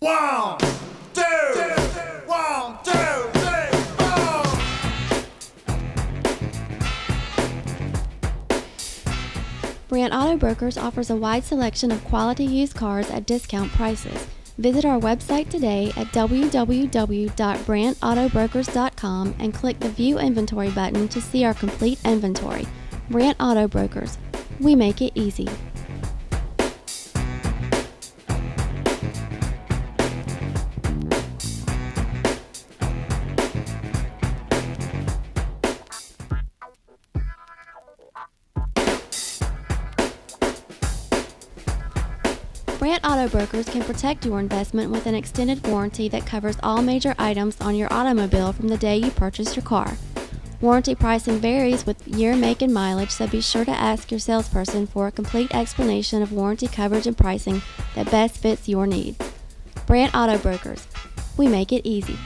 1, 2, 1, 2, 3, 4. Brandt Auto Brokers offers a wide selection of quality used cars at discount prices. Visit our website today at www.brandtautobrokers.com and click the View Inventory button to see our complete inventory. Brandt Auto Brokers. We make it easy. Brandt Auto Brokers can protect your investment with an extended warranty that covers all major items on your automobile from the day you purchase your car. Warranty pricing varies with year, make, and mileage, so be sure to ask your salesperson for a complete explanation of warranty coverage and pricing that best fits your needs. Brandt Auto Brokers. We make it easy.